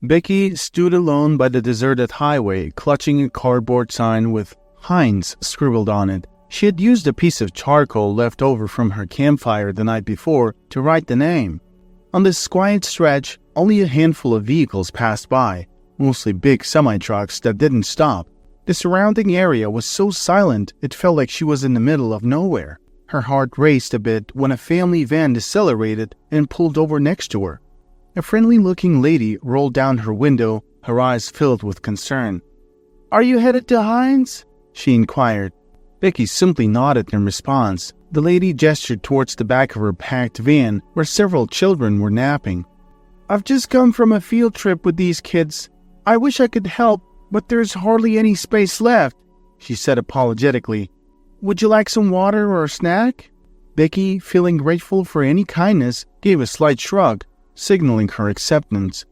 Becky stood alone by the deserted highway, clutching a cardboard sign with Heinz scribbled on it. She had used a piece of charcoal left over from her campfire the night before to write the name. On this quiet stretch, only a handful of vehicles passed by, mostly big semi-trucks that didn't stop. The surrounding area was so silent it felt like she was in the middle of nowhere. Her heart raced a bit when a family van decelerated and pulled over next to her. A friendly-looking lady rolled down her window, her eyes filled with concern. "Are you headed to Heinz?" she inquired. Becky simply nodded in response. The lady gestured towards the back of her packed van where several children were napping. "I've just come from a field trip with these kids. I wish I could help, but there's hardly any space left," she said apologetically. "Would you like some water or a snack?" Becky, feeling grateful for any kindness, gave a slight shrug, signaling her acceptance.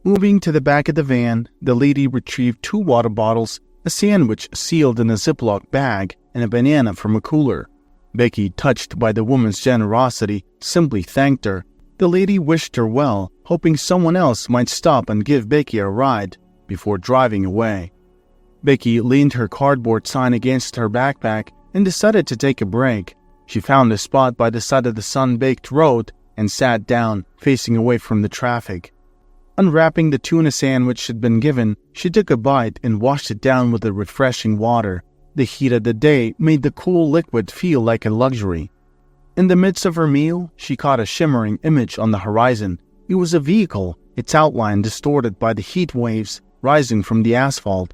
Moving to the back of the van, the lady retrieved 2 water bottles, a sandwich sealed in a Ziploc bag, and a banana from a cooler. Becky, touched by the woman's generosity, simply thanked her. The lady wished her well, hoping someone else might stop and give Becky a ride before driving away. Becky leaned her cardboard sign against her backpack and decided to take a break. She found a spot by the side of the sun-baked road and sat down, facing away from the traffic. Unwrapping the tuna sandwich she'd been given, she took a bite and washed it down with the refreshing water. The heat of the day made the cool liquid feel like a luxury. In the midst of her meal, she caught a shimmering image on the horizon. It was a vehicle, its outline distorted by the heat waves rising from the asphalt.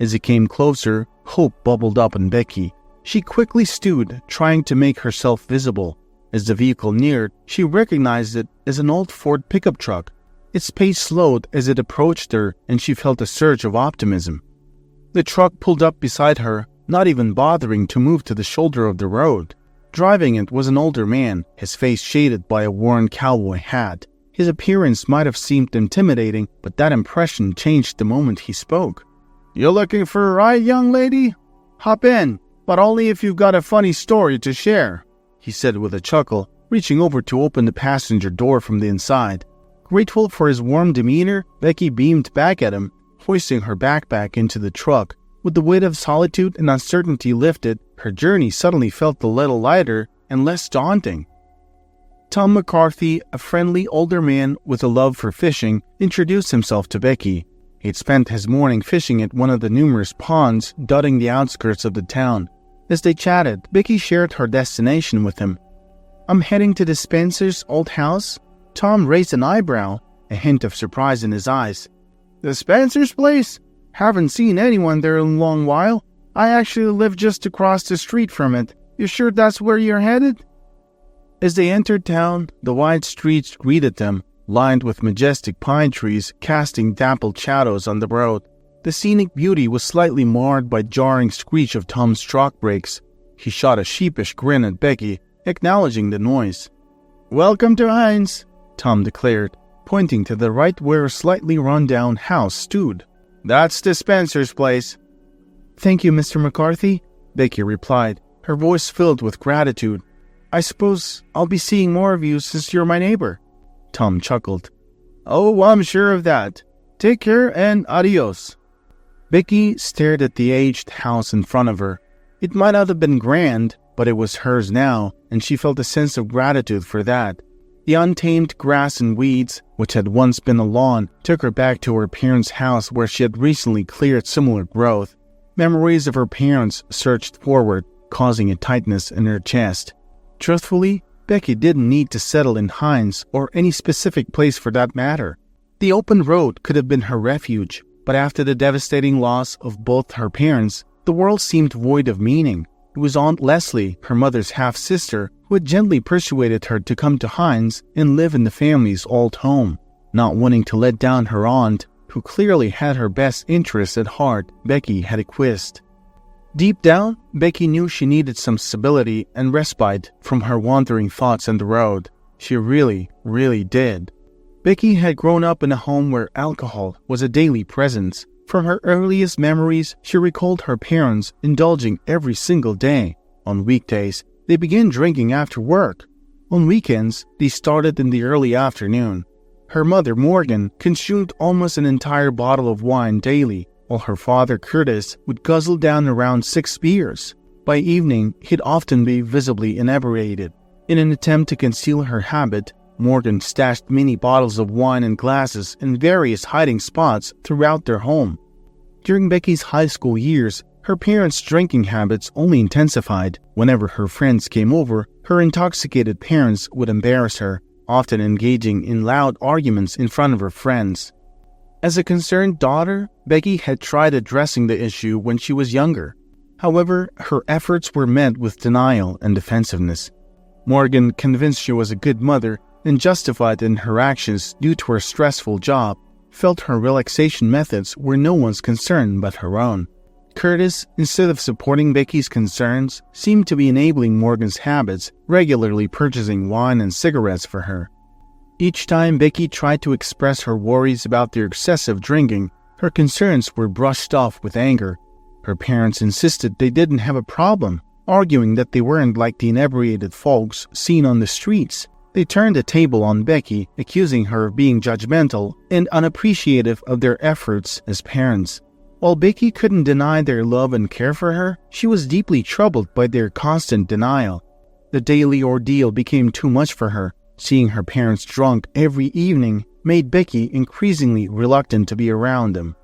As it came closer, hope bubbled up in Becky. She quickly stood, trying to make herself visible. As the vehicle neared, she recognized it as an old Ford pickup truck. Its pace slowed as it approached her, and she felt a surge of optimism. The truck pulled up beside her, not even bothering to move to the shoulder of the road. Driving it was an older man, his face shaded by a worn cowboy hat. His appearance might have seemed intimidating, but that impression changed the moment he spoke. "You looking for a ride, young lady? Hop in, but only if you've got a funny story to share," he said with a chuckle, reaching over to open the passenger door from the inside. Grateful for his warm demeanor, Becky beamed back at him, hoisting her backpack into the truck. With the weight of solitude and uncertainty lifted, her journey suddenly felt a little lighter and less daunting. Tom McCarthy, a friendly older man with a love for fishing, introduced himself to Becky. He'd spent his morning fishing at one of the numerous ponds dotting the outskirts of the town. As they chatted, Becky shared her destination with him. "I'm heading to the Spencer's old house." Tom raised an eyebrow, a hint of surprise in his eyes. "The Spencer's place? Haven't seen anyone there in a long while. I actually live just across the street from it. You sure that's where you're headed?" As they entered town, the wide streets greeted them, lined with majestic pine trees casting dappled shadows on the road. The scenic beauty was slightly marred by jarring screech of Tom's truck brakes. He shot a sheepish grin at Becky, acknowledging the noise. "Welcome to Heinz," Tom declared, pointing to the right where a slightly run-down house stood. "That's the Spencer's place." "Thank you, Mr. McCarthy," Becky replied, her voice filled with gratitude. "I suppose I'll be seeing more of you since you're my neighbor." Tom chuckled. "Oh, I'm sure of that. Take care and adios." Becky stared at the aged house in front of her. It might not have been grand, but it was hers now, and she felt a sense of gratitude for that. The untamed grass and weeds, which had once been a lawn, took her back to her parents' house where she had recently cleared similar growth. Memories of her parents surged forward, causing a tightness in her chest. Truthfully, Becky didn't need to settle in Heinz or any specific place for that matter. The open road could have been her refuge, but after the devastating loss of both her parents, the world seemed void of meaning. It was Aunt Leslie, her mother's half-sister, who had gently persuaded her to come to Heinz and live in the family's old home. Not wanting to let down her aunt, who clearly had her best interests at heart, Becky had acquiesced. Deep down, Becky knew she needed some stability and respite from her wandering thoughts on the road. She really, really did. Becky had grown up in a home where alcohol was a daily presence. From her earliest memories, she recalled her parents indulging every single day. On weekdays, they began drinking after work. On weekends, they started in the early afternoon. Her mother, Morgan, consumed almost an entire bottle of wine daily, while her father, Curtis, would guzzle down around 6 beers. By evening, he'd often be visibly inebriated. In an attempt to conceal her habit, Morgan stashed many bottles of wine and glasses in various hiding spots throughout their home. During Becky's high school years, her parents' drinking habits only intensified. Whenever her friends came over, her intoxicated parents would embarrass her, often engaging in loud arguments in front of her friends. As a concerned daughter, Becky had tried addressing the issue when she was younger. However, her efforts were met with denial and defensiveness. Morgan, convinced she was a good mother and justified in her actions due to her stressful job, felt her relaxation methods were no one's concern but her own. Curtis, instead of supporting Becky's concerns, seemed to be enabling Morgan's habits, regularly purchasing wine and cigarettes for her. Each time Becky tried to express her worries about their excessive drinking, her concerns were brushed off with anger. Her parents insisted they didn't have a problem, arguing that they weren't like the inebriated folks seen on the streets. They turned the table on Becky, accusing her of being judgmental and unappreciative of their efforts as parents. While Becky couldn't deny their love and care for her, she was deeply troubled by their constant denial. The daily ordeal became too much for her. Seeing her parents drunk every evening made Becky increasingly reluctant to be around them.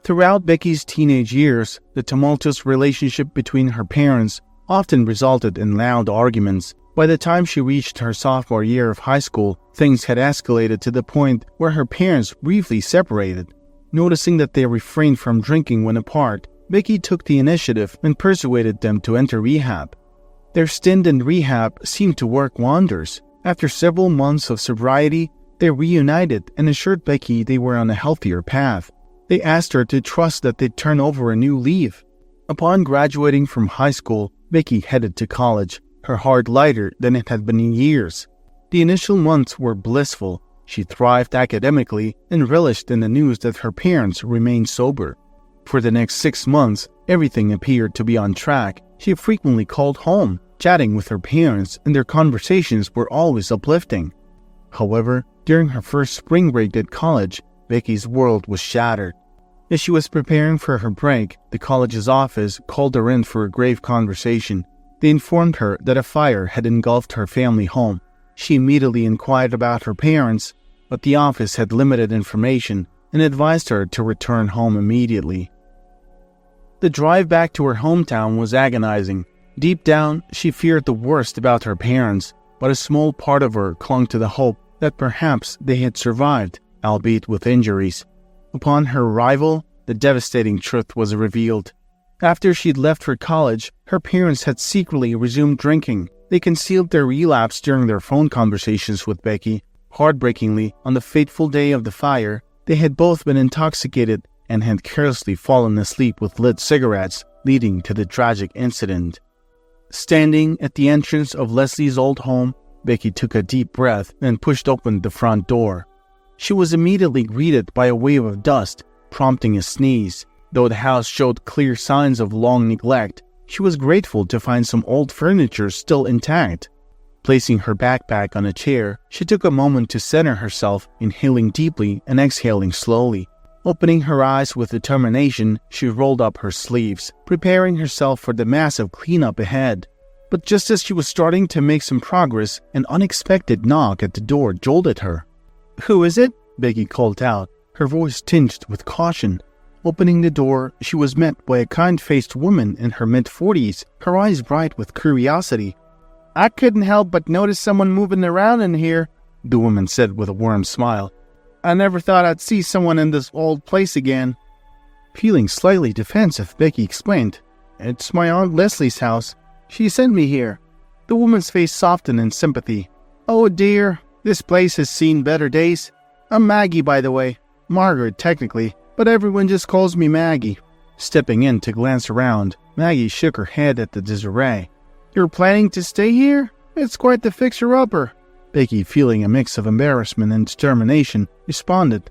Throughout Becky's teenage years, the tumultuous relationship between her parents often resulted in loud arguments. By the time she reached her sophomore year of high school, things had escalated to the point where her parents briefly separated. Noticing that they refrained from drinking when apart, Becky took the initiative and persuaded them to enter rehab. Their stint in rehab seemed to work wonders. After several months of sobriety, they reunited and assured Becky they were on a healthier path. They asked her to trust that they'd turn over a new leaf. Upon graduating from high school, Becky headed to college, her heart lighter than it had been in years. The initial months were blissful. She thrived academically and relished in the news that her parents remained sober. For the next 6 months, everything appeared to be on track. She frequently called home, chatting with her parents, and their conversations were always uplifting. However, during her first spring break at college, Becky's world was shattered. As she was preparing for her break, the college's office called her in for a grave conversation. They informed her that a fire had engulfed her family home. She immediately inquired about her parents, but the office had limited information and advised her to return home immediately. The drive back to her hometown was agonizing. Deep down, she feared the worst about her parents, but a small part of her clung to the hope that perhaps they had survived, albeit with injuries. Upon her arrival, the devastating truth was revealed. After she'd left for college, her parents had secretly resumed drinking. They concealed their relapse during their phone conversations with Becky. Heartbreakingly, on the fateful day of the fire, they had both been intoxicated and had carelessly fallen asleep with lit cigarettes, leading to the tragic incident. Standing at the entrance of Leslie's old home, Becky took a deep breath and pushed open the front door. She was immediately greeted by a wave of dust, prompting a sneeze. Though the house showed clear signs of long neglect, she was grateful to find some old furniture still intact. Placing her backpack on a chair, she took a moment to center herself, inhaling deeply and exhaling slowly. Opening her eyes with determination, she rolled up her sleeves, preparing herself for the massive cleanup ahead. But just as she was starting to make some progress, an unexpected knock at the door jolted her. "Who is it?" Becky called out, her voice tinged with caution. Opening the door, she was met by a kind-faced woman in her mid-40s, her eyes bright with curiosity. "I couldn't help but notice someone moving around in here," the woman said with a warm smile. "I never thought I'd see someone in this old place again." Feeling slightly defensive, Becky explained, "It's my Aunt Leslie's house. She sent me here." The woman's face softened in sympathy. "Oh dear, this place has seen better days. I'm Maggie, by the way. Margaret, technically, but everyone just calls me Maggie." Stepping in to glance around, Maggie shook her head at the disarray. "You're planning to stay here? It's quite the fixer-upper." Becky, feeling a mix of embarrassment and determination, responded,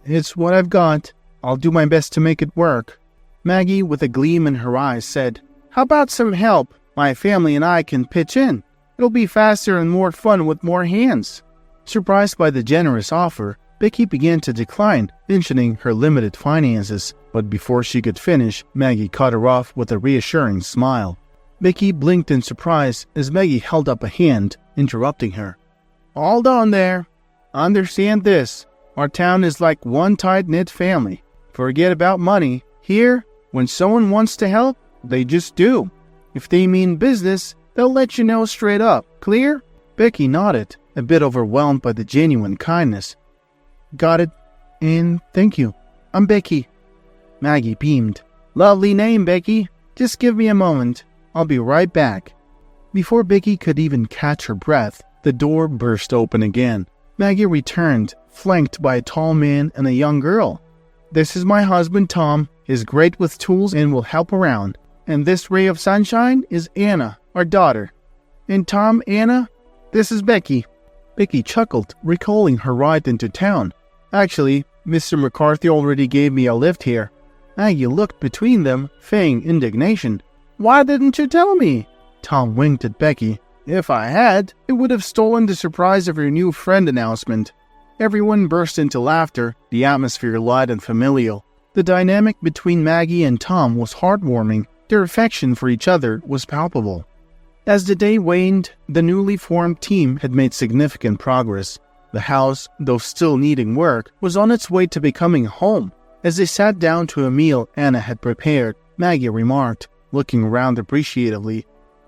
"It's what I've got. I'll do my best to make it work." Maggie, with a gleam in her eyes, said, "How about some help? My family and I can pitch in. It'll be faster and more fun with more hands." Surprised by the generous offer, Becky began to decline, mentioning her limited finances, but before she could finish, Maggie cut her off with a reassuring smile. Becky blinked in surprise as Maggie held up a hand, interrupting her. "Hold on there. Understand this. Our town is like one tight-knit family. Forget about money. Here, when someone wants to help, they just do. If they mean business, they'll let you know straight up. Clear?" Becky nodded, a bit overwhelmed by the genuine kindness. "Got it. And thank you. I'm Becky." Maggie beamed. "Lovely name, Becky. Just give me a moment. I'll be right back." Before Becky could even catch her breath, the door burst open again. Maggie returned, flanked by a tall man and a young girl. "This is my husband, Tom. He's great with tools and will help around. And this ray of sunshine is Anna, our daughter. And Tom, Anna, this is Becky." Becky chuckled, recalling her ride into town. "Actually, Mr. McCarthy already gave me a lift here." Maggie looked between them, feigning indignation. "Why didn't you tell me?" Tom winked at Becky. "If I had, it would have stolen the surprise of your new friend announcement." Everyone burst into laughter, the atmosphere light and familial. The dynamic between Maggie and Tom was heartwarming. Their affection for each other was palpable. As the day waned, the newly formed team had made significant progress. The house, though still needing work, was on its way to becoming a home. As they sat down to a meal Anna had prepared, Maggie remarked, looking around appreciatively,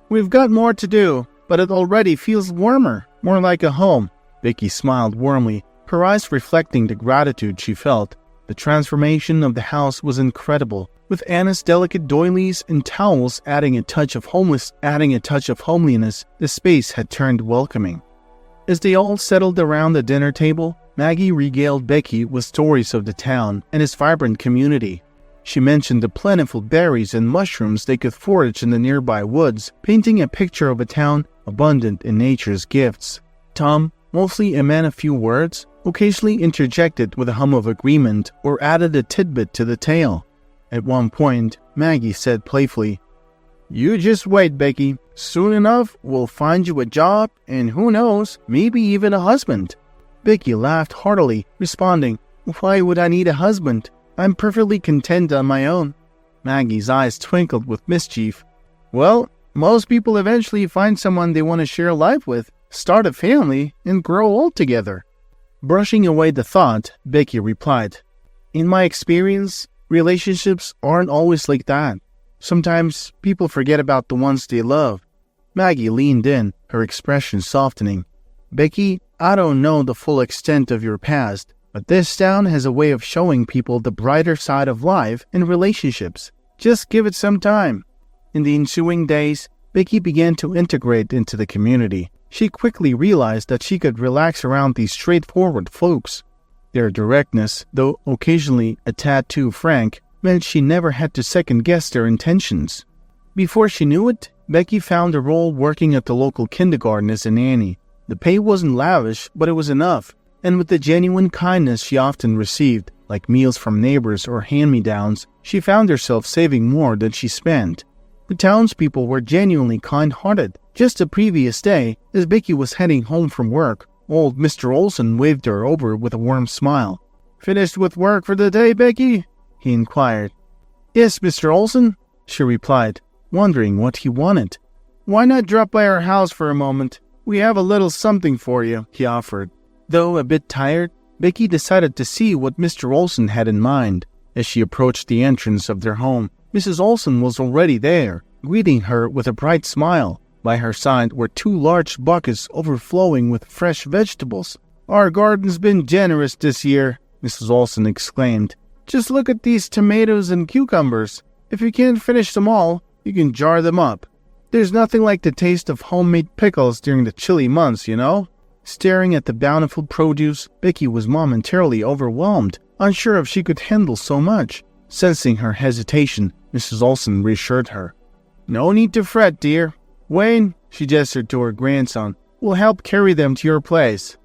"We've got more to do, but it already feels warmer, more like a home." Becky smiled warmly, her eyes reflecting the gratitude she felt. The transformation of the house was incredible, with Anna's delicate doilies and towels adding a touch of homeliness. The space had turned welcoming. As they all settled around the dinner table, Maggie regaled Becky with stories of the town and its vibrant community. She mentioned the plentiful berries and mushrooms they could forage in the nearby woods, painting a picture of a town abundant in nature's gifts. Tom, mostly a man of few words, occasionally interjected with a hum of agreement or added a tidbit to the tale. At one point, Maggie said playfully, "You just wait, Becky. Soon enough, we'll find you a job, and who knows, maybe even a husband." Becky laughed heartily, responding, "Why would I need a husband? I'm perfectly content on my own." Maggie's eyes twinkled with mischief. "Well, most people eventually find someone they want to share life with, start a family, and grow old together." Brushing away the thought, Becky replied, "In my experience, relationships aren't always like that. Sometimes people forget about the ones they love." Maggie leaned in, her expression softening. "Becky, I don't know the full extent of your past, but this town has a way of showing people the brighter side of life and relationships. Just give it some time." In the ensuing days, Becky began to integrate into the community. She quickly realized that she could relax around these straightforward folks. Their directness, though occasionally a tad too frank, meant she never had to second-guess their intentions. Before she knew it, Becky found a role working at the local kindergarten as a nanny. The pay wasn't lavish, but it was enough, and with the genuine kindness she often received, like meals from neighbors or hand-me-downs, she found herself saving more than she spent. The townspeople were genuinely kind-hearted. Just the previous day, as Becky was heading home from work, old Mr. Olson waved her over with a warm smile. "Finished with work for the day, Becky?" he inquired. "Yes, Mr. Olson," she replied, wondering what he wanted. "Why not drop by our house for a moment? We have a little something for you," he offered. Though a bit tired, Becky decided to see what Mr. Olson had in mind. As she approached the entrance of their home, Mrs. Olson was already there, greeting her with a bright smile. By her side were 2 large buckets overflowing with fresh vegetables. "Our garden's been generous this year," Mrs. Olson exclaimed. "Just look at these tomatoes and cucumbers. If you can't finish them all, you can jar them up. There's nothing like the taste of homemade pickles during the chilly months, you know." Staring at the bountiful produce, Becky was momentarily overwhelmed, unsure if she could handle so much. Sensing her hesitation, Mrs. Olson reassured her. "No need to fret, dear. Wayne," she gestured to her grandson, "will help carry them to your place."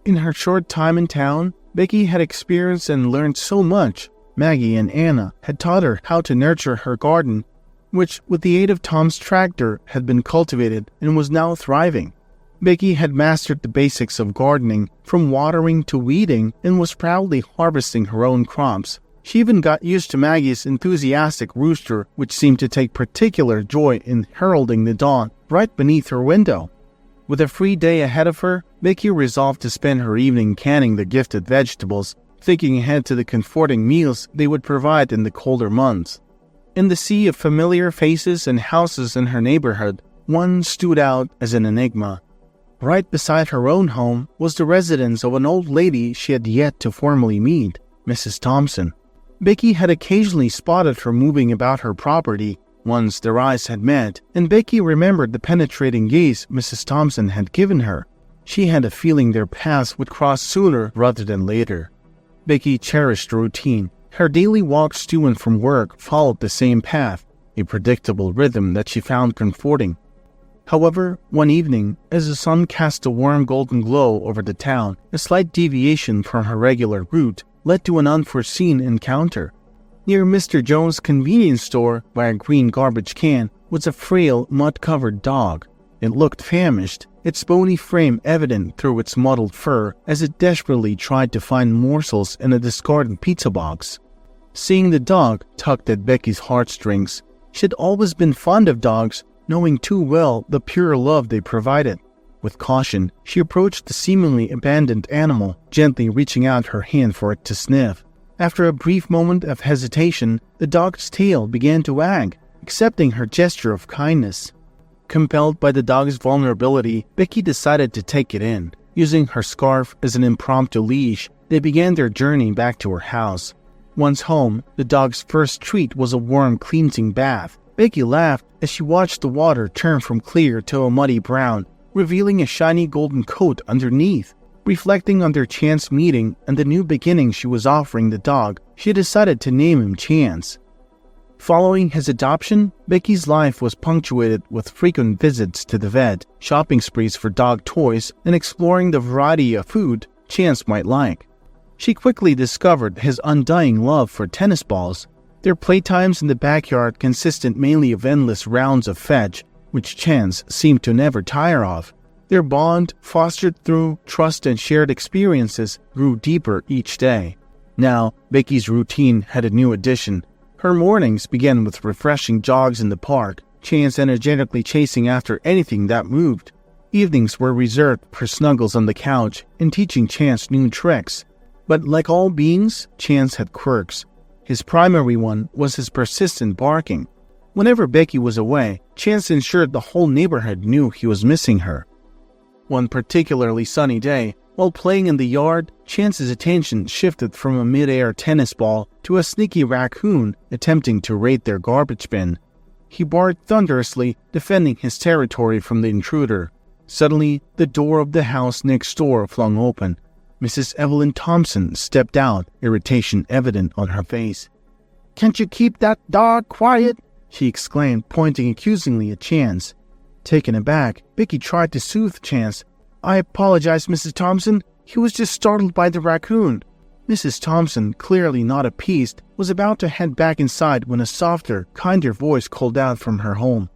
In her short time in town, Becky had experienced and learned so much. Maggie and Anna had taught her how to nurture her garden, which, with the aid of Tom's tractor, had been cultivated and was now thriving. Becky had mastered the basics of gardening, from watering to weeding, and was proudly harvesting her own crops. She even got used to Maggie's enthusiastic rooster, which seemed to take particular joy in heralding the dawn right beneath her window. With a free day ahead of her, Becky resolved to spend her evening canning the gifted vegetables, thinking ahead to the comforting meals they would provide in the colder months. In the sea of familiar faces and houses in her neighborhood, one stood out as an enigma. Right beside her own home was the residence of an old lady she had yet to formally meet, Mrs. Thompson. Becky had occasionally spotted her moving about her property. Once their eyes had met, and Becky remembered the penetrating gaze Mrs. Thompson had given her. She had a feeling their paths would cross sooner rather than later. Becky cherished routine. Her daily walks to and from work followed the same path, a predictable rhythm that she found comforting. However, one evening, as the sun cast a warm golden glow over the town, a slight deviation from her regular route led to an unforeseen encounter. Near Mr. Jones' convenience store, by a green garbage can, was a frail, mud-covered dog. It looked famished, its bony frame evident through its mottled fur as it desperately tried to find morsels in a discarded pizza box. Seeing the dog tugged at Becky's heartstrings. She had always been fond of dogs, knowing too well the pure love they provided. With caution, she approached the seemingly abandoned animal, gently reaching out her hand for it to sniff. After a brief moment of hesitation, the dog's tail began to wag, accepting her gesture of kindness. Compelled by the dog's vulnerability, Becky decided to take it in. Using her scarf as an impromptu leash, they began their journey back to her house. Once home, the dog's first treat was a warm cleansing bath. Becky laughed as she watched the water turn from clear to a muddy brown, revealing a shiny golden coat underneath. Reflecting on their chance meeting and the new beginning she was offering the dog, she decided to name him Chance. Following his adoption, Becky's life was punctuated with frequent visits to the vet, shopping sprees for dog toys, and exploring the variety of food Chance might like. She quickly discovered his undying love for tennis balls. Their playtimes in the backyard consisted mainly of endless rounds of fetch, which Chance seemed to never tire of. Their bond, fostered through trust and shared experiences, grew deeper each day. Now, Becky's routine had a new addition. Her mornings began with refreshing jogs in the park, Chance energetically chasing after anything that moved. Evenings were reserved for snuggles on the couch and teaching Chance new tricks. But like all beings, Chance had quirks. His primary one was his persistent barking. Whenever Becky was away, Chance ensured the whole neighborhood knew he was missing her. One particularly sunny day, while playing in the yard, Chance's attention shifted from a mid-air tennis ball to a sneaky raccoon attempting to raid their garbage bin. He barked thunderously, defending his territory from the intruder. Suddenly, the door of the house next door flung open. Mrs. Evelyn Thompson stepped out, irritation evident on her face. "Can't you keep that dog quiet?" she exclaimed, pointing accusingly at Chance. Taken aback, Becky tried to soothe Chance. "I apologize, Mrs. Thompson. He was just startled by the raccoon." Mrs. Thompson, clearly not appeased, was about to head back inside when a softer, kinder voice called out from her home.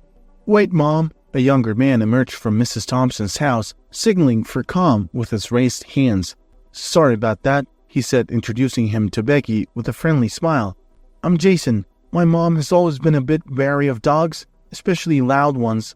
"Wait, Mom." A younger man emerged from Mrs. Thompson's house, signaling for calm with his raised hands. "Sorry about that," he said, introducing him to Becky with a friendly smile. "I'm Jason. My mom has always been a bit wary of dogs, especially loud ones."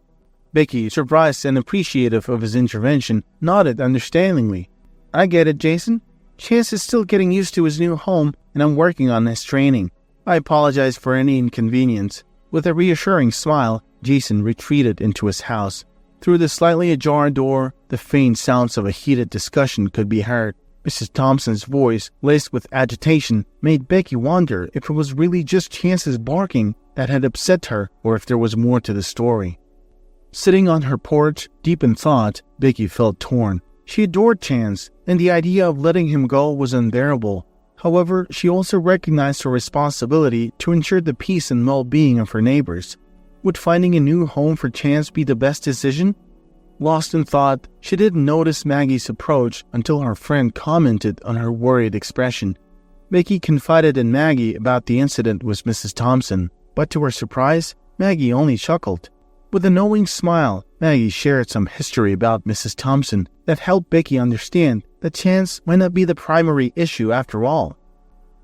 Becky, surprised and appreciative of his intervention, nodded understandingly. "I get it, Jason. Chance is still getting used to his new home, and I'm working on his training. I apologize for any inconvenience." With a reassuring smile, Jason retreated into his house. Through the slightly ajar door, the faint sounds of a heated discussion could be heard. Mrs. Thompson's voice, laced with agitation, made Becky wonder if it was really just Chance's barking that had upset her or if there was more to the story. Sitting on her porch, deep in thought, Becky felt torn. She adored Chance, and the idea of letting him go was unbearable. However, she also recognized her responsibility to ensure the peace and well-being of her neighbors. Would finding a new home for Chance be the best decision? Lost in thought, she didn't notice Maggie's approach until her friend commented on her worried expression. Becky confided in Maggie about the incident with Mrs. Thompson, but to her surprise, Maggie only chuckled. With a knowing smile, Maggie shared some history about Mrs. Thompson that helped Becky understand that Chance might not be the primary issue after all.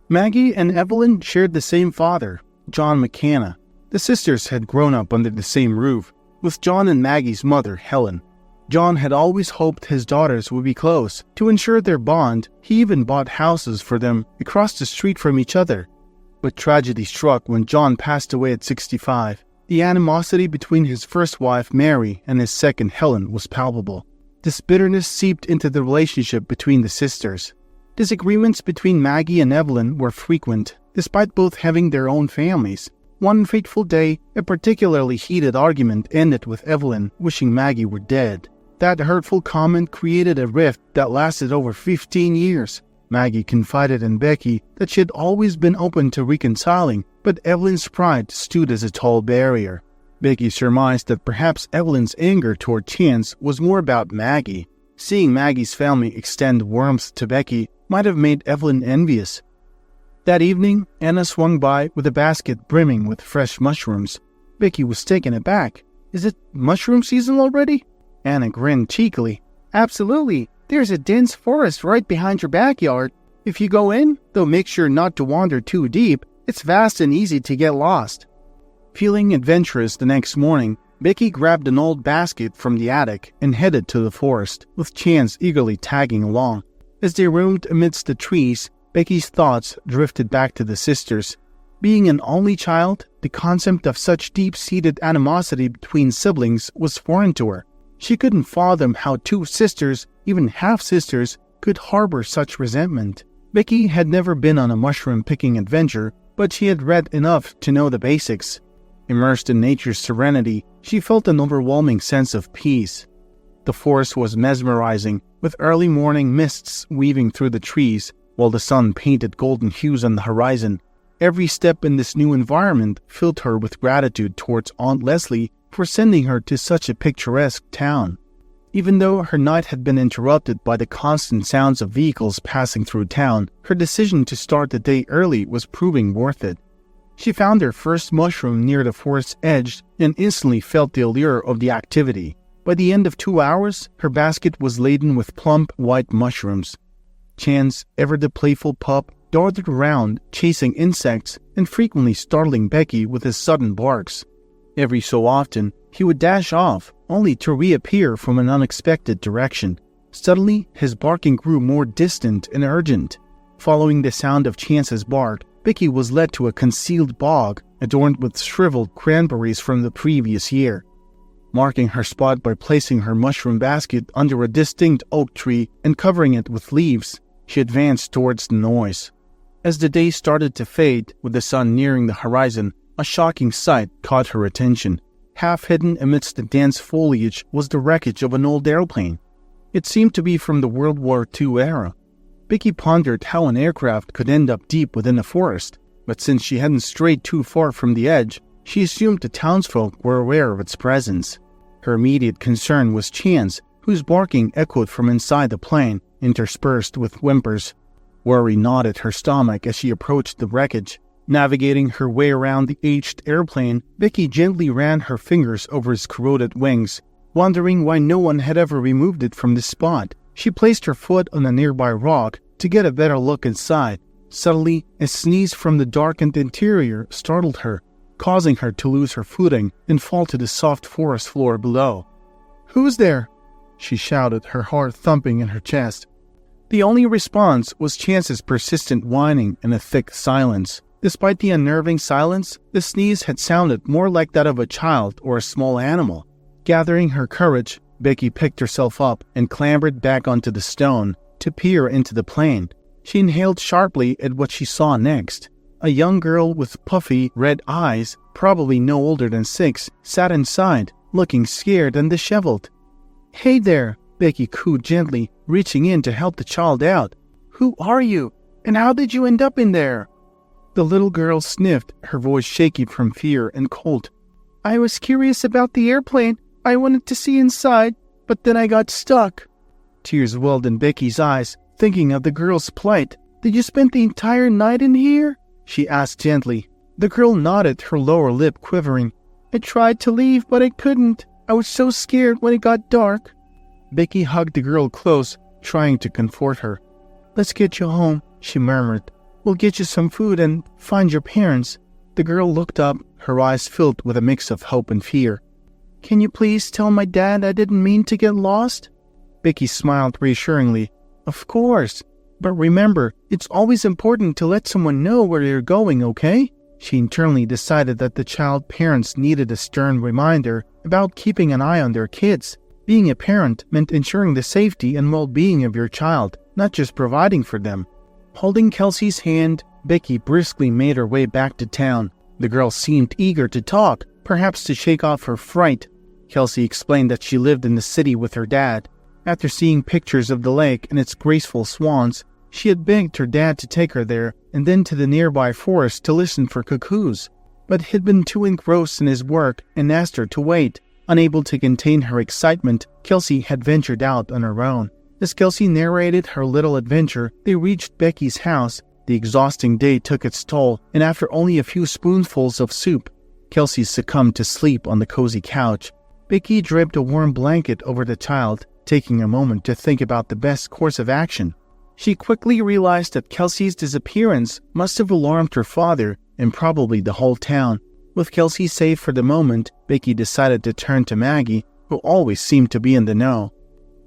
Maggie and Evelyn shared the same father, John McKenna. The sisters had grown up under the same roof, with John and Maggie's mother, Helen. John had always hoped his daughters would be close. To ensure their bond, he even bought houses for them across the street from each other. But tragedy struck when John passed away at 65. The animosity between his first wife, Mary, and his second, Helen, was palpable. This bitterness seeped into the relationship between the sisters. Disagreements between Maggie and Evelyn were frequent, despite both having their own families. One fateful day, a particularly heated argument ended with Evelyn wishing Maggie were dead. That hurtful comment created a rift that lasted over 15 years. Maggie confided in Becky that she had always been open to reconciling, but Evelyn's pride stood as a tall barrier. Becky surmised that perhaps Evelyn's anger toward Chance was more about Maggie. Seeing Maggie's family extend warmth to Becky might have made Evelyn envious. That evening, Anna swung by with a basket brimming with fresh mushrooms. Becky was taken aback. "Is it mushroom season already?" Anna grinned cheekily. "Absolutely. There's a dense forest right behind your backyard. If you go in, though make sure not to wander too deep, it's vast and easy to get lost." Feeling adventurous the next morning, Becky grabbed an old basket from the attic and headed to the forest, with Chance eagerly tagging along. As they roamed amidst the trees, Becky's thoughts drifted back to the sisters. Being an only child, the concept of such deep-seated animosity between siblings was foreign to her. She couldn't fathom how two sisters, even half-sisters, could harbor such resentment. Becky had never been on a mushroom-picking adventure, but she had read enough to know the basics. Immersed in nature's serenity, she felt an overwhelming sense of peace. The forest was mesmerizing, with early morning mists weaving through the trees, while the sun painted golden hues on the horizon. Every step in this new environment filled her with gratitude towards Aunt Leslie for sending her to such a picturesque town. Even though her night had been interrupted by the constant sounds of vehicles passing through town, her decision to start the day early was proving worth it. She found her first mushroom near the forest's edge and instantly felt the allure of the activity. By the end of 2 hours, her basket was laden with plump white mushrooms. Chance, ever the playful pup, darted around, chasing insects and frequently startling Becky with his sudden barks. Every so often, he would dash off, only to reappear from an unexpected direction. Suddenly, his barking grew more distant and urgent. Following the sound of Chance's bark, Becky was led to a concealed bog adorned with shriveled cranberries from the previous year. Marking her spot by placing her mushroom basket under a distinct oak tree and covering it with leaves, she advanced towards the noise. As the day started to fade, with the sun nearing the horizon, a shocking sight caught her attention. Half hidden amidst the dense foliage was the wreckage of an old airplane. It seemed to be from the World War II era. Becky pondered how an aircraft could end up deep within a forest, but since she hadn't strayed too far from the edge, she assumed the townsfolk were aware of its presence. Her immediate concern was Chance, whose barking echoed from inside the plane, interspersed with whimpers. Worry gnawed at her stomach as she approached the wreckage. Navigating her way around the aged airplane, Becky gently ran her fingers over its corroded wings, wondering why no one had ever removed it from this spot. She placed her foot on a nearby rock to get a better look inside. Suddenly, a sneeze from the darkened interior startled her, causing her to lose her footing and fall to the soft forest floor below. "Who's there?" she shouted, her heart thumping in her chest. The only response was Chance's persistent whining and a thick silence. Despite the unnerving silence, the sneeze had sounded more like that of a child or a small animal. Gathering her courage, Becky picked herself up and clambered back onto the stone to peer into the plane. She inhaled sharply at what she saw next. A young girl with puffy, red eyes, probably no older than 6, sat inside, looking scared and disheveled. "Hey there," Becky cooed gently, reaching in to help the child out. "Who are you? And how did you end up in there?" The little girl sniffed, her voice shaky from fear and cold. "I was curious about the airplane. I wanted to see inside, but then I got stuck." Tears welled in Becky's eyes, thinking of the girl's plight. "Did you spend the entire night in here?" she asked gently. The girl nodded, her lower lip quivering. I tried to leave, but I couldn't. I was so scared when it got dark." Becky hugged the girl close, trying to comfort her. "Let's get you home," she murmured. "We'll get you some food and find your parents." The girl looked up, her eyes filled with a mix of hope and fear. "Can you please tell my dad I didn't mean to get lost?" Becky smiled reassuringly. "Of course. But remember, it's always important to let someone know where you're going, okay?" She internally decided that the child parents needed a stern reminder about keeping an eye on their kids. Being a parent meant ensuring the safety and well-being of your child, not just providing for them. Holding Kelsey's hand, Becky briskly made her way back to town. The girl seemed eager to talk, perhaps to shake off her fright. Kelsey explained that she lived in the city with her dad. After seeing pictures of the lake and its graceful swans, she had begged her dad to take her there and then to the nearby forest to listen for cuckoos. But he'd been too engrossed in his work and asked her to wait. Unable to contain her excitement, Kelsey had ventured out on her own. As Kelsey narrated her little adventure, they reached Becky's house. The exhausting day took its toll, and after only a few spoonfuls of soup, Kelsey succumbed to sleep on the cozy couch. Becky draped a warm blanket over the child, taking a moment to think about the best course of action. She quickly realized that Kelsey's disappearance must have alarmed her father and probably the whole town. With Kelsey safe for the moment, Becky decided to turn to Maggie, who always seemed to be in the know.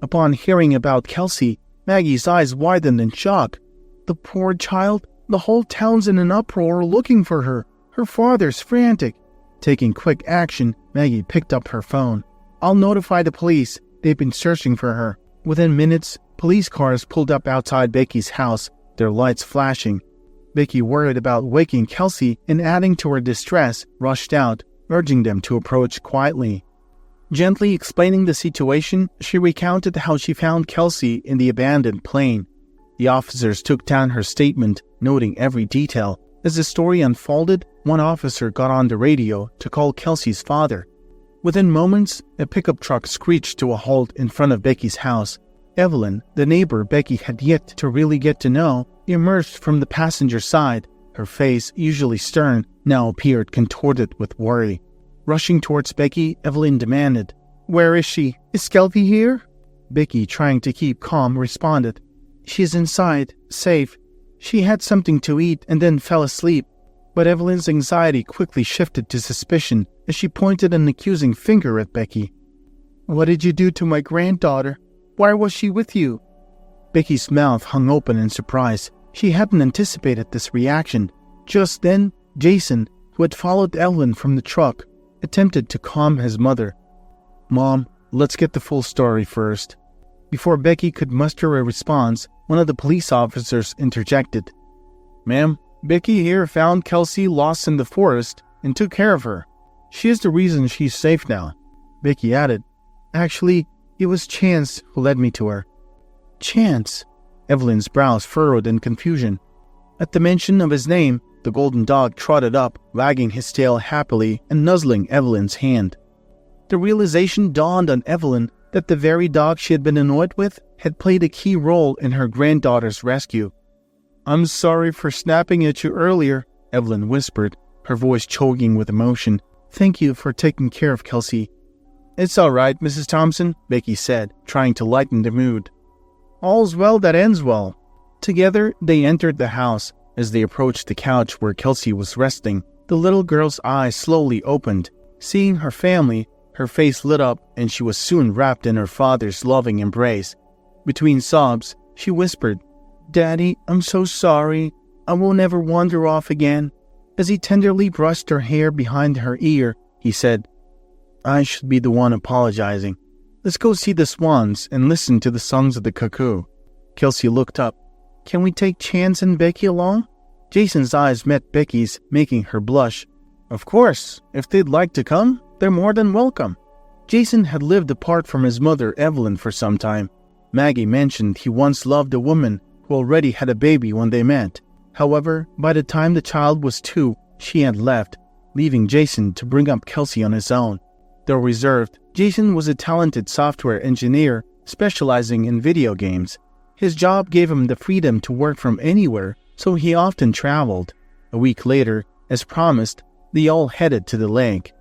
Upon hearing about Kelsey, Maggie's eyes widened in shock. "The poor child, the whole town's in an uproar looking for her. Her father's frantic." Taking quick action, Maggie picked up her phone. "I'll notify the police. They've been searching for her." Within minutes, police cars pulled up outside Becky's house, their lights flashing. Becky, worried about waking Kelsey and adding to her distress, rushed out, urging them to approach quietly. Gently explaining the situation, she recounted how she found Kelsey in the abandoned plane. The officers took down her statement, noting every detail. As the story unfolded, one officer got on the radio to call Kelsey's father. Within moments, a pickup truck screeched to a halt in front of Becky's house. Evelyn, the neighbor Becky had yet to really get to know, emerged from the passenger side. Her face, usually stern, now appeared contorted with worry. Rushing towards Becky, Evelyn demanded, "Where is she? Is Kelvy here?" Becky, trying to keep calm, responded, "She's inside, safe. She had something to eat and then fell asleep." But Evelyn's anxiety quickly shifted to suspicion as she pointed an accusing finger at Becky. "What did you do to my granddaughter? Why was she with you?" Becky's mouth hung open in surprise. She hadn't anticipated this reaction. Just then, Jason, who had followed Evelyn from the truck, attempted to calm his mother. "Mom, let's get the full story first." Before Becky could muster a response, one of the police officers interjected. "Ma'am, Becky here found Kelsey lost in the forest and took care of her. She is the reason she's safe now." Becky added, "Actually, it was Chance who led me to her." "Chance?" Evelyn's brows furrowed in confusion. At the mention of his name, the golden dog trotted up, wagging his tail happily and nuzzling Evelyn's hand. The realization dawned on Evelyn that the very dog she had been annoyed with had played a key role in her granddaughter's rescue. "I'm sorry for snapping at you earlier," Evelyn whispered, her voice choking with emotion. "Thank you for taking care of Kelsey." "It's all right, Mrs. Thompson," Becky said, trying to lighten the mood. "All's well that ends well." Together, they entered the house. As they approached the couch where Kelsey was resting, the little girl's eyes slowly opened. Seeing her family, her face lit up and she was soon wrapped in her father's loving embrace. Between sobs, she whispered, "Daddy, I'm so sorry. I will never wander off again." As he tenderly brushed her hair behind her ear, he said, "I should be the one apologizing. Let's go see the swans and listen to the songs of the cuckoo." Kelsey looked up. "Can we take Chance and Becky along?" Jason's eyes met Becky's, making her blush. "Of course, if they'd like to come, they're more than welcome." Jason had lived apart from his mother, Evelyn, for some time. Maggie mentioned he once loved a woman who already had a baby when they met. However, by the time the child was 2, she had left, leaving Jason to bring up Kelsey on his own. Though reserved, Jason was a talented software engineer specializing in video games. His job gave him the freedom to work from anywhere, so he often traveled. A week later, as promised, they all headed to the lake.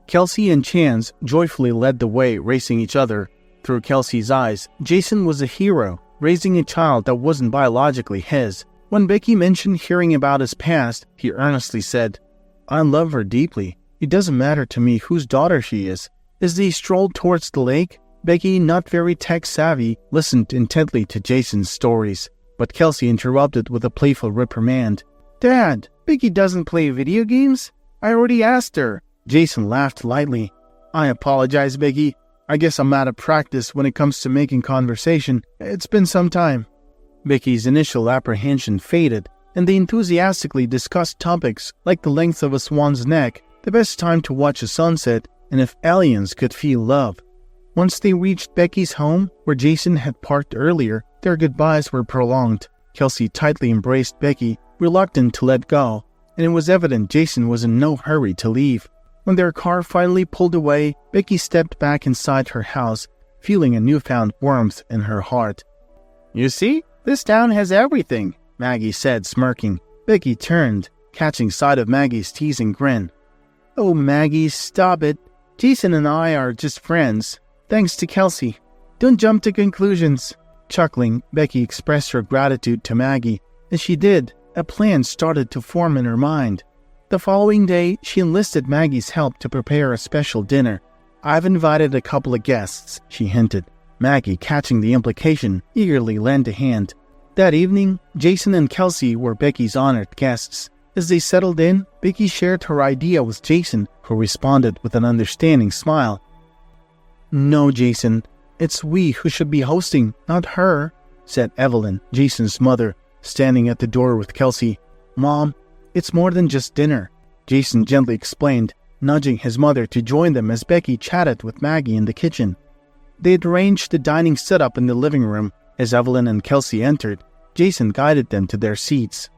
Kelsey and Chance joyfully led the way, racing each other. Through Kelsey's eyes, Jason was a hero, raising a child that wasn't biologically his. When Becky mentioned hearing about his past, he earnestly said, "I love her deeply. It doesn't matter to me whose daughter she is." As they strolled towards the lake, Becky, not very tech-savvy, listened intently to Jason's stories. But Kelsey interrupted with a playful reprimand. "Dad, Becky doesn't play video games? I already asked her." Jason laughed lightly. "I apologize, Becky. I guess I'm out of practice when it comes to making conversation. It's been some time." Becky's initial apprehension faded, and they enthusiastically discussed topics like the length of a swan's neck, the best time to watch a sunset, and if aliens could feel love. Once they reached Becky's home, where Jason had parked earlier, their goodbyes were prolonged. Kelsey tightly embraced Becky, reluctant to let go, and it was evident Jason was in no hurry to leave. When their car finally pulled away, Becky stepped back inside her house, feeling a newfound warmth in her heart. "You see, this town has everything," Maggie said, smirking. Becky turned, catching sight of Maggie's teasing grin. "Oh, Maggie, stop it. Jason and I are just friends. Thanks to Kelsey. Don't jump to conclusions." Chuckling, Becky expressed her gratitude to Maggie. As she did, a plan started to form in her mind. The following day, she enlisted Maggie's help to prepare a special dinner. "I've invited a couple of guests," she hinted. Maggie, catching the implication, eagerly lent a hand. That evening, Jason and Kelsey were Becky's honored guests. As they settled in, Becky shared her idea with Jason, who responded with an understanding smile. "No, Jason, it's we who should be hosting, not her," said Evelyn, Jason's mother, standing at the door with Kelsey. "Mom, it's more than just dinner," Jason gently explained, nudging his mother to join them as Becky chatted with Maggie in the kitchen. They had arranged the dining setup in the living room. As Evelyn and Kelsey entered, Jason guided them to their seats.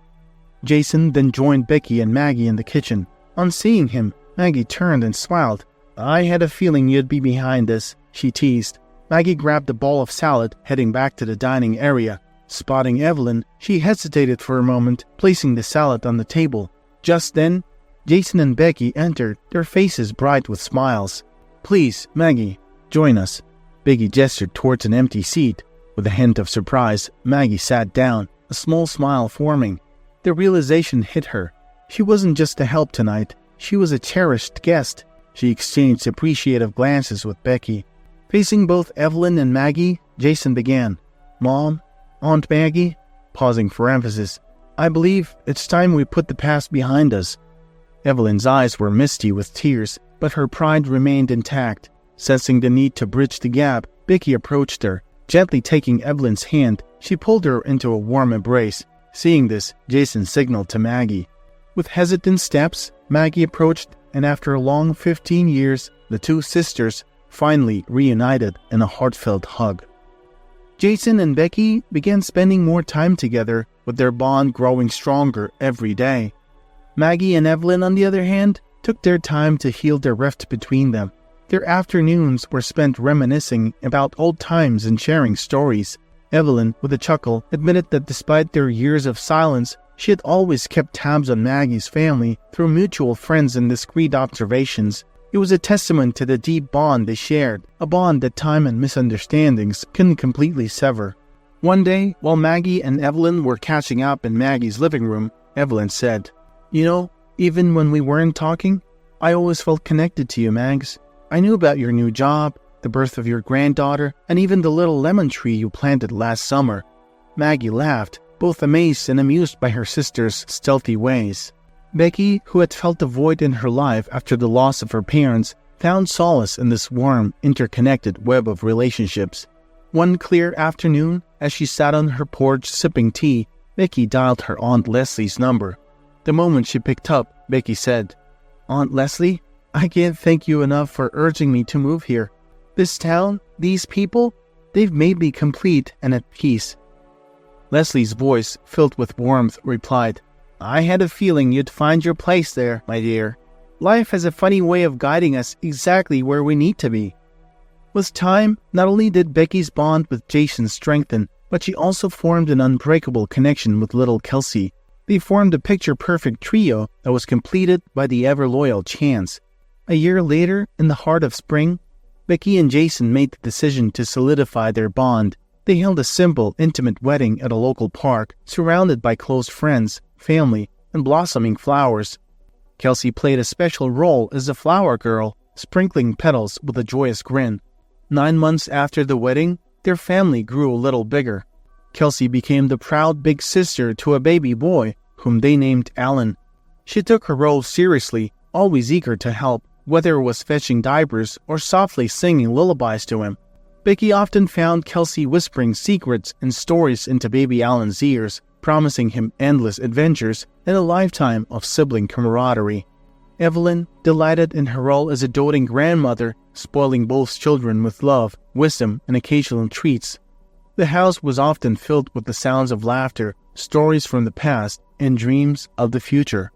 Jason then joined Becky and Maggie in the kitchen. On seeing him, Maggie turned and smiled. "I had a feeling you'd be behind this," she teased. Maggie grabbed a bowl of salad, heading back to the dining area. Spotting Evelyn, she hesitated for a moment, placing the salad on the table. Just then, Jason and Becky entered, their faces bright with smiles. "Please, Maggie, join us." Becky gestured towards an empty seat. With a hint of surprise, Maggie sat down, a small smile forming. The realization hit her. She wasn't just a help tonight, she was a cherished guest. She exchanged appreciative glances with Becky. Facing both Evelyn and Maggie, Jason began. "Mom, Aunt Maggie," pausing for emphasis, "I believe it's time we put the past behind us." Evelyn's eyes were misty with tears, but her pride remained intact. Sensing the need to bridge the gap, Becky approached her. Gently taking Evelyn's hand, she pulled her into a warm embrace. Seeing this, Jason signaled to Maggie. With hesitant steps, Maggie approached, and after a long 15 years, the two sisters finally reunited in a heartfelt hug. Jason and Becky began spending more time together, with their bond growing stronger every day. Maggie and Evelyn, on the other hand, took their time to heal the rift between them. Their afternoons were spent reminiscing about old times and sharing stories. Evelyn, with a chuckle, admitted that despite their years of silence, she had always kept tabs on Maggie's family through mutual friends and discreet observations. It was a testament to the deep bond they shared, a bond that time and misunderstandings couldn't completely sever. One day, while Maggie and Evelyn were catching up in Maggie's living room, Evelyn said, "You know, even when we weren't talking, I always felt connected to you, Mags. I knew about your new job, the birth of your granddaughter, and even the little lemon tree you planted last summer." Maggie laughed, both amazed and amused by her sister's stealthy ways. Becky, who had felt a void in her life after the loss of her parents, found solace in this warm, interconnected web of relationships. One clear afternoon, as she sat on her porch sipping tea, Becky dialed her Aunt Leslie's number. The moment she picked up, Becky said, "Aunt Leslie, I can't thank you enough for urging me to move here. This town, these people, they've made me complete and at peace." Leslie's voice, filled with warmth, replied, "I had a feeling you'd find your place there, my dear. Life has a funny way of guiding us exactly where we need to be." With time, not only did Becky's bond with Jason strengthen, but she also formed an unbreakable connection with little Kelsey. They formed a picture-perfect trio that was completed by the ever-loyal Chance. A year later, in the heart of spring, Becky and Jason made the decision to solidify their bond. They held a simple, intimate wedding at a local park, surrounded by close friends, family, and blossoming flowers. Kelsey played a special role as the flower girl, sprinkling petals with a joyous grin. 9 months after the wedding, their family grew a little bigger. Kelsey became the proud big sister to a baby boy, whom they named Alan. She took her role seriously, always eager to help, whether it was fetching diapers or softly singing lullabies to him. Becky often found Kelsey whispering secrets and stories into baby Alan's ears, promising him endless adventures and a lifetime of sibling camaraderie. Evelyn, delighted in her role as a doting grandmother, spoiling both children with love, wisdom, and occasional treats. The house was often filled with the sounds of laughter, stories from the past, and dreams of the future.